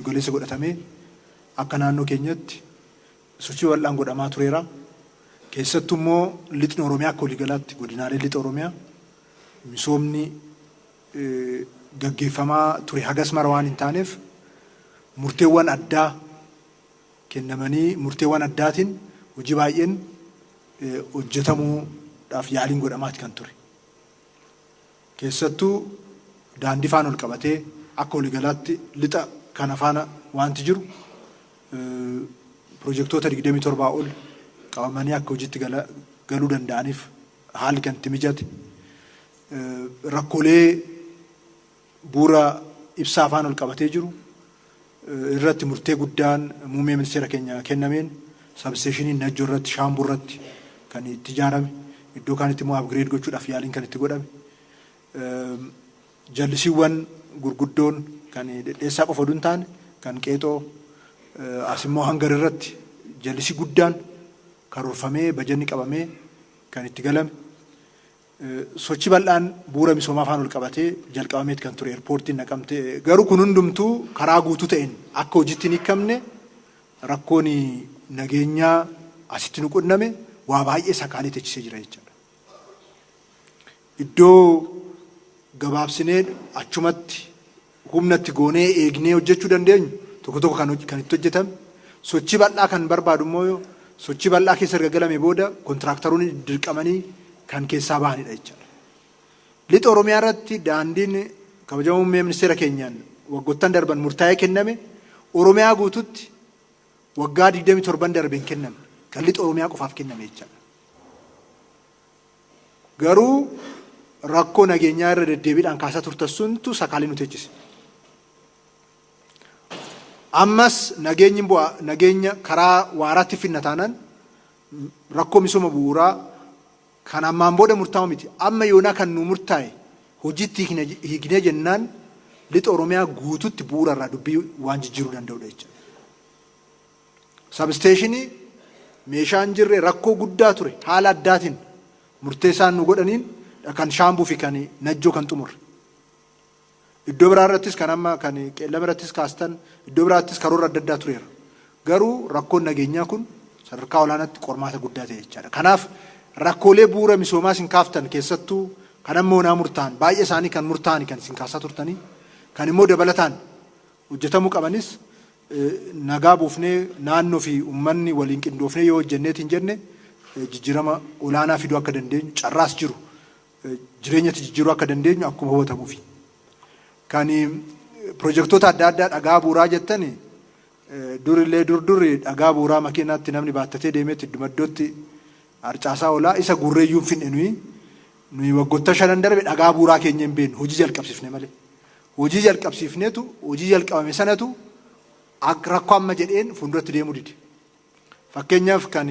giddugaleessa godhatamee akka naannoo keenyatti sochii bal'aan godhamaa tureera. Keessattuu immoo lixni Oromiyaa akka waliigalaatti godinaalee lixa Oromiyaa misoomni gaggeeffamaa ture hagas mara waan hin taaneef murteewwan addaa kennamanii murteewwan addaatiin hojii baay'een hojjetamuudhaaf yaaliin godhamaati kan ture. Keessattuu daandii faana ol qabatee akka waliigalaatti lixa kana faana wanti jiru piroojeektoota 27 ol qabamanii akka hojiitti galuu danda'aniif haalli kan itti mijate rakkoolee bu'uura ibsaa faana ol qabatee jiru irratti murtee guddaan muummee ministeera keenya kennameen sabsteeshinii Najjoo irratti Shaambuu irratti kan itti ijaarame iddoo kaanitti immoo upgrade gochuudhaaf yaaliin kan itti godhame jallisiiwwan gurguddoon kan dhedheessaa qofa duun taane kan qeexoo as immoo hangar irratti jallisii guddaan karoorfamee bajanni qabamee kan itti galame sochii bal'aan bu'uura misoomaa faana ol qabatee jalqabameet kan ture eerpoortiin Naqamtee garuu kun hundumtuu karaa guutuu ta'een akka hojiitti hin hiikamne rakkoon nageenyaa asitti nu qunname waa baay'ee sakaalee teechisee jira jechuudha. Iddoo gabaabsinee achumatti humnatti goonee eegnee hojjechuu dandeenyu tokko tokko kan itti hojjetame sochii bal'aa kan barbaadu immoo sochii bal'aa keessa erga galame booda kontiraaktaroonni dirqamanii kan keessaa bahanidha jechuudha. Lixa Oromiyaa irratti daandiin kabajamoo muummee ministeera keenyaan waggoottan darban murtaa'ee kenname Oromiyaa guututti waggaa 27 darbeen kenname kan lixa Oromiyaa qofaaf kenname jechuudha. Garuu rakkoo nageenyaa irra deddeebiidhaan kaasaa turtan suntu sakaalee nu teechise. Ammas nageenya karaa waaraatti finna taanaan rakkoo misooma bu'uuraa kan ammaan booda murtaa'u miti. Amma yoonaa kan nu murtaa'e hojiitti hiiknee jennaan lixa Oromiyaa guututti bu'uura irraa dubbii waan jijjiiruu danda'udha jechuudha. Sabsteeshinii meeshaan jirre rakkoo guddaa ture haala addaatiin murteessaan nu godhaniin kan Shaambuu fi kan Najjoo kan xumurre. Iddoo biraa irrattis kan amma kan Qeellama irrattis kaastan iddoo biraattis karoora adda addaa tureera. Garuu rakkoon nageenyaa kun sadarkaa olaanaatti qormaata guddaa ta'e jechaadha. Kanaaf rakkoolee bu'uura misoomaa isin kaaftan keessattuu kan amma onaa murtaa'an baay'ee isaanii kan murtaa'an kan isin kaasaa turtanii kan immoo dabalataan hojjetamuu qabanis nagaa buufnee naannoo fi uummanni waliin qindoofnee yoo hojjenneet hin jenne jijjiirama olaanaa fiduu akka dandeenyu carraas jiru jireenyatti jijjiiruu akka dandeenyu akkuma hubatamuufi. Kan piroojeektoota adda addaa dhagaa bu'uuraa jettani durillee durri dhagaa bu'uuraa makiinaatti namni baattatee deemeetti iddumaddootti harcaasaa oolaa isa gurreeyyuu hin finne nuyi waggoota 5 darbe dhagaa bu'uuraa keenya hin beeknu hojii jalqabsiifne malee. Hojii jalqabsiifneetu hojii jalqabame sanatu rakkoo amma jedheen fuulduratti deemuu dide. Fakkeenyaaf kan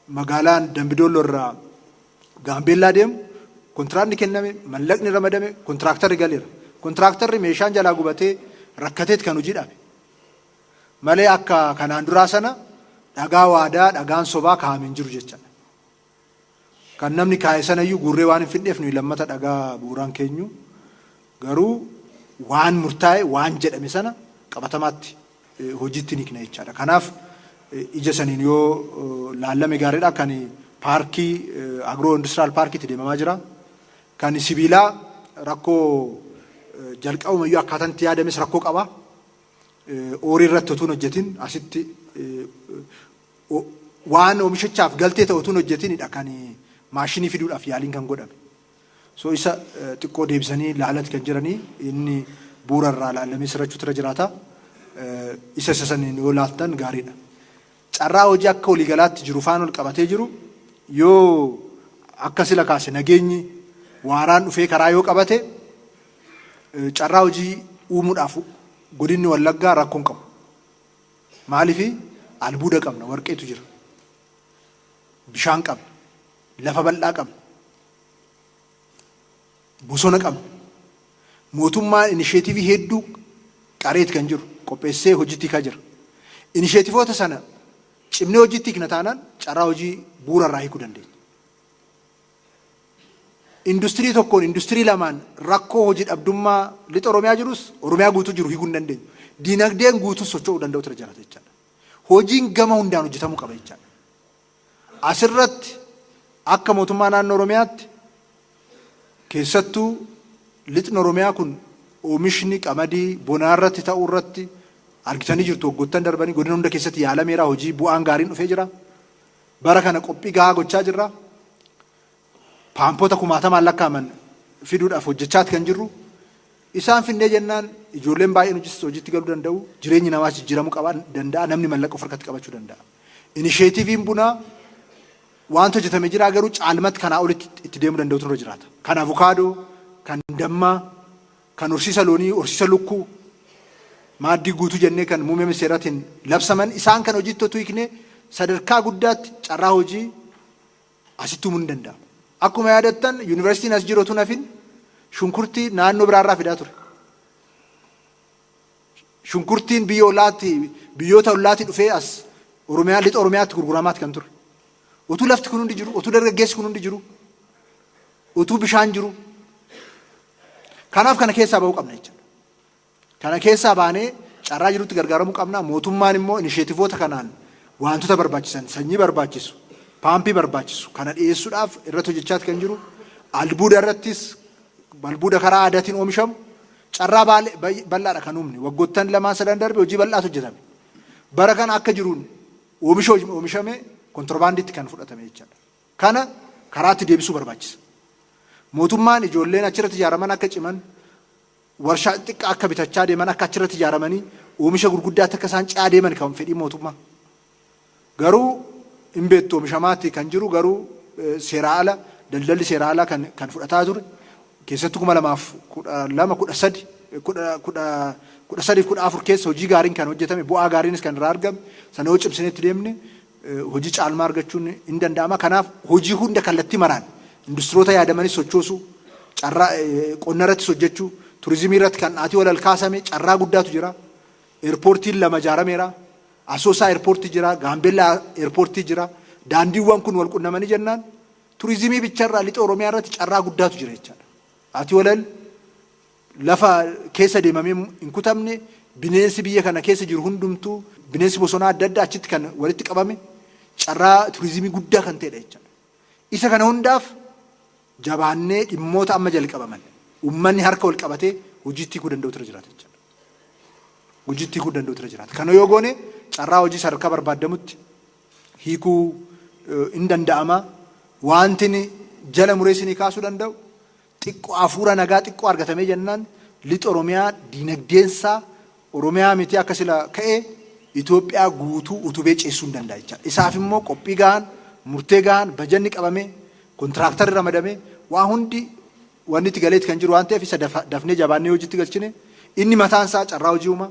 magaalaan Dambidolloo irraa Gaambeellaa deemu kontiraakni kenname mallaqni ramadame kontiraaktarri galeera. Kontiraaktarri meeshaan jalaa gubatee rakkateet kan hojii dhabe. Malee akka kanaan duraa sana dhagaa waadaa dhagaan sobaa kaa'amee hin jiru jechaadha. Kan namni kaa'e sanayyuu gurree waan hin fidneef nuyi lammata dhagaa bu'uuraan keenyu garuu waan murtaa'e waan jedhame sana qabatamaatti hojiitti hiikna jechaadha. Kanaaf ija saniin yoo laallame gaariidha. Kan paarkii agiroo industiraal paarkiitti deemamaa jira. Kan sibiilaa rakkoo jalqabumayyuu akkaataan itti yaadames rakkoo qaba. Oorii irratti otuun hojjetin asitti waan oomishichaaf galtee ta'u otuun hojjetinidha kan maashinii fiduudhaaf yaaliin kan godhame. So isa xiqqoo deebisanii laalatti kan jiranii inni bu'uura irraa laallamee sirrachuutu irra jiraata. Isa saniin yoo laaltan gaariidha. Carraa hojii akka waliigalaatti jiru faana ol qabatee jiru yoo akka sila kaase nageenyi waaraan dhufee karaa yoo qabate carraa hojii uumuudhaaf godinni Wallaggaa rakkoon qabu. Maaliifi albuuda qabna, warqeetu jira. Bishaan qabna, lafa bal'aa qabna, bosona qabna. Mootummaan inisheetivii hedduu qareet kan jiru qopheessee hojiitti hiikaa jira. Inisheetivoota sana cimnee hojiitti hiikna taanaan carraa hojii bu'uura irraa hiikuu dandeenya. industirii tokkoon industirii lamaan rakkoo hojii dhabdummaa lixa Oromiyaa jirus Oromiyaa guutuu jiru hiikuu hin dandeenyu. Diinagdeen guutuu socho'uu danda'u tura jiraata jechaadha. Hojiin gama hundaan hojjetamuu qaba jechaadha. Asirratti akka mootummaa naannoo Oromiyaatti keessattuu lixni Oromiyaa kun oomishni qamadii bonaa irratti ta'uu irratti argitanii jirtu waggoottan darbanii godina hunda keessatti yaalameera hojii bu'aan gaariin dhufee jira. Bara kana qophii gahaa gochaa jirra. Paampota 10,000 lakkaa'aman fiduudhaaf hojjechaati kan jirru. Isaan finnee jennaan ijoolleen baay'een hojiitti galuu danda'u. Jireenyi namaa jijjiiramuu qaba danda'a. Namni mallaqa of harkatti qabachuu danda'a. Inisheetiiviin bunaa wanta hojjetamee jira garuu caalmatti kanaa olitti itti deemuu danda'utu irra jiraata. Kan avukaadoo, kan dammaa, kan horsiisa loonii, horsiisa lukkuu, maaddii guutuu jennee kan muummee ministeeraatiin labsaman isaan kan hojiitti otuu hiiknee sadarkaa guddaatti carraa hojii asitti uumuu ni danda'a. Akkuma yaadattan yuunivarsiitiin as jiru otoo nafin shunkurtii naannoo biraarraa fidaa ture. Shunkurtiin biyyoota ollaatti dhufee as Oromiyaa lixa Oromiyaatti gurguramaatti kan ture. Otuu lafti kun hundi jiru, otuu dargaggeessi kun hundi jiru, otuu bishaan jiru. Kanaaf kana keessaa ba'uu qabna jechuudha. Kana keessaa baanee carraa jirutti gargaaramuu qabna. Mootummaan immoo inisheetivoota kanaan wantoota barbaachisan sanyii barbaachisu, paampii barbaachisu kana dhiyeessuudhaaf irratti hojjechaati kan jiru. Albuuda irrattis albuuda karaa aadaatiin oomishamu carraa bal'aadha kan uumne. Waggoottan 2-3 darbe hojii bal'aatu hojjetame. Bara kana akka jiruun oomishame kontirbaandiitti kan fudhatame jechuudha. Kana karaatti deebisuu barbaachisa. Mootummaan ijoolleen achirratti ijaaraman akka ciman, warshaa xiqqaa akka bitachaa deeman akka achirratti ijaaramanii oomisha gurguddaatti akka isaan ce'aa deeman kan fedhii mootummaa. Garuu hin beektu oomishamaatti kan jiru garuu seeraa ala daldalli seeraa ala kan fudhataa ture. Keessattuu 2013-14 keessa hojii gaariin kan hojjetame bu'aa gaariinis kan irraa argame sana yoo cimsineetti deemne hojii caalmaa argachuun hin danda'ama. Kanaaf hojii hunda kallattii maraan industiroota yaadamanis sochoosuu, carraa qonna irrattis hojjechuu, turizimii irratti kan dhaatii wal kaasame carraa guddaatu jira. Eerpoortiin 2 ijaarameera. Asoosaa eerpoortii jira, Gaambeellaa eerpoortii jira. Daandiiwwan kun wal qunnamanii jennaan turizimii bicharraa lixa Oromiyaa irratti carraa guddaatu jira jechaadha. Dhaatii walal lafa keessa deemamee hin kutamne bineensi biyya kana keessa jiru hundumtuu bineensi bosonaa adda addaa achitti kan walitti qabame carraa turizimii guddaa kan ta'edha jechaadha. Isa kana hundaaf jabaannee dhimmoota amma jalqabaman uummanni harka wal qabatee hojiitti hiikuu danda'utu irra jiraata jechaadha. Hojiitti hiikuu danda'utu irra jiraata. Kana yoo goone carraa hojii sadarkaa barbaadamutti hiikuu hin danda'ama. Wanti jala mureessinii kaasuu danda'u xiqqoo hafuura nagaa xiqqoo argatamee jennaan lixa Oromiyaa diinagdeensaa Oromiyaa miti akka sila ka'ee Itoophiyaa guutuu utubee ceessuu hin danda'a jechaadha. Isaaf immoo qophii gahaan, murtee gahaan, bajanni qabamee, kontiraaktarri ramadamee waa hundi wanni itti galeetti kan jiru waan ta'eef isa dafnee jabaannee hojiitti galchine inni mataansaa carraa hojii uuma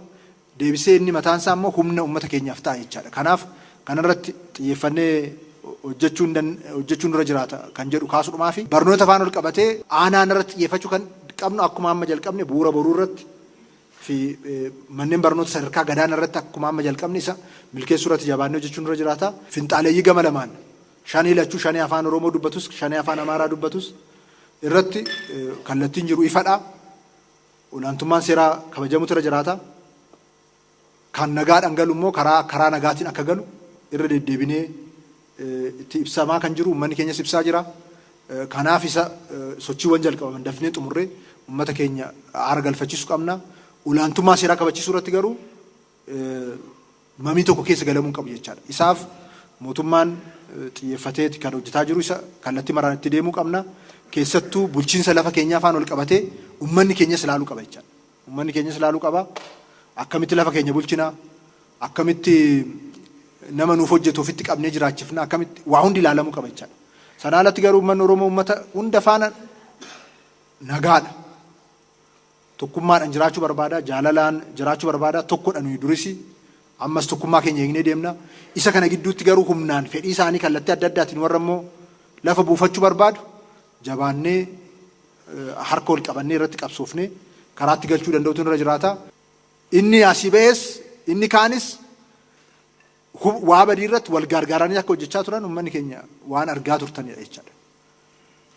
deebisee inni mataansaa immoo humna uummata keenyaaf ta'a jechaadha. Kanaaf kanarratti xiyyeeffannee hojjechuun dura jiraata kan jedhu kaasuudhumaa fi barnoota afaan ol qabatee aanaan irratti xiyyeeffachuu kan qabnu akkuma amma jalqabne bu'uura boruu irratti fi manneen barnoota sadarkaa gadaanaa irratti akkuma amma jalqabne isa milkeessuu irratti jabaannee hojjechuun dura jiraata. Finxaaleeyyii gama lamaan shanii lachuu shanii afaan Oromoo dubbatus shanii afaan Amaaraa dubbatus irratti kallattiin jiru ifadha. Olaantummaan seeraa kabajamutu irra jiraata. Kan nagaadhaan galu immoo karaa nagaatiin akka galu irra deddeebinee itti ibsamaa kan jiru uummanni keenyas ibsaa jira. Kanaaf isa sochiiwwan jalqabaman dafnee xumurree uummata keenya aara galfachiisuu qabna. Olaantummaa seeraa kabachiisuu irratti garuu mamii tokko keessa galamuu hin qabu jechaadha. Isaaf mootummaan xiyyeeffateeti kan hojjetaa jiru isa kallattii maraan itti deemuu qabna. Keessattuu bulchiinsa lafa keenyaa afaan ol qabatee uummanni keenyas ilaaluu qaba jechaadha. Uummanni keenyas ilaaluu qaba. Akkamitti lafa keenya bulchina, akkamitti nama nuuf hojjetu ofitti qabnee jiraachifna, akkamitti waa hundi ilaalamuu qaba jechaadha. Sana alatti garuu uummanni Oromoo uummata hunda faana nagaadha. Tokkummaadhaan jiraachuu barbaada, jaalalaan jiraachuu barbaada, tokkodha nuyi durisi. Ammas tokkummaa keenya eegnee deemna. Isa kana gidduutti garuu humnaan fedhii isaanii kallattii adda addaatiin warra immoo lafa buufachuu barbaadu jabaannee harka ol qabannee irratti qabsoofnee karaatti galchuu danda'utu irra jiraata. Inni asii ba'ees inni kaanis waa badii irratti wal gargaaranii akka hojjechaa turan uummanni keenya waan argaa turtanidha jechaadha.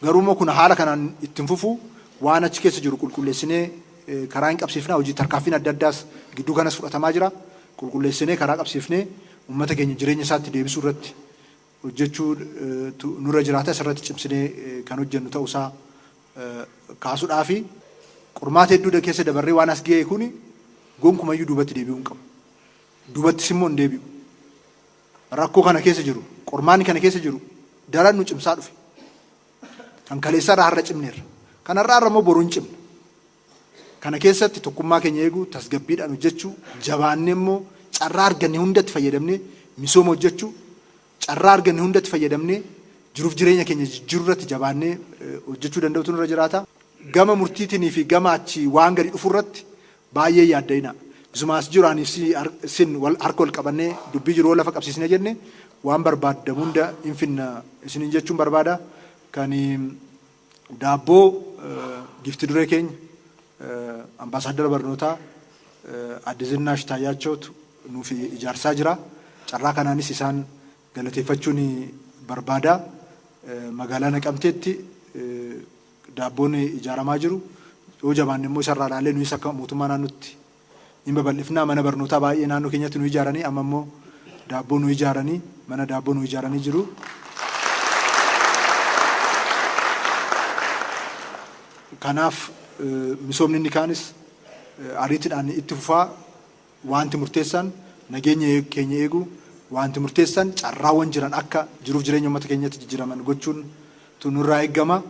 Garuu immoo kun haala kanaan ittiin fufu waan achi keessa jiru qulqulleessinee karaa hin qabsiifnaa hojii tarkaanfiin adda addaas gidduu kanas fudhatamaa jira. Qulqulleessinee karaa qabsiifnee uummata keenya jireenya isaatti deebisuu irratti hojjechuu nurra jiraata asirratti cimsinee kan hojjennu ta'uusaa kaasuudhaa fi qormaata hedduu keessa dabarree waan as ga'e kuni gonkumayyuu duubatti deebi'uu hin qabu. Duubattis immoo hin deebi'u. Rakkoo kana keessa jiru qormaanni kana keessa jiru daran nu cimsaa dhufe. Kan kaleessaarraa har'a cimneerra. Kanarraa immoo boru hin cimna. Kana keessatti tokkummaa keenya eeguu tasgabbiidhaan hojjechuu jabaannee immoo carraa arganne hundatti fayyadamnee misooma hojjechuu carraa arganne hundatti fayyadamnee jiruuf jireenya keenya jijjiiruu irratti jabaannee hojjechuu danda'utu nurra jiraata. Gama murtiitinii fi gama achi waan gadi dhufu irratti baay'ee yaadda'ina. Isumaas jiraan isin harka wal qabannee dubbii jiru lafa qabsiisnee jenne waan barbaadamu hunda hin finna isiniin jechuun barbaada. Kan daabboo gifti duree keenya ambaasaadara barnootaa Adde Zinaash Taayyaachotu nuuf ijaarsaa jira. Carraa kanaanis isaan galateeffachuun barbaada. Magaalaa Naqamteetti daabboon ijaaramaa jiru. Yoo jabaanne immoo isarraa ilaallee nuyi akka mootummaa naannootti hin babal'ifnaa. Mana barnootaa baay'ee naannoo keenyatti nu ijaaranii amma immoo daabboo nu ijaaranii mana daabboo nu ijaaranii jiru. Kanaaf misoomni inni kaanis ariitiidhaan itti fufaa wanti murteessan nageenya keenya eeguu wanti murteessan carraawwan jiran akka jiruuf jireenya uummata keenyatti jijjiiraman gochuun nurraa eegama.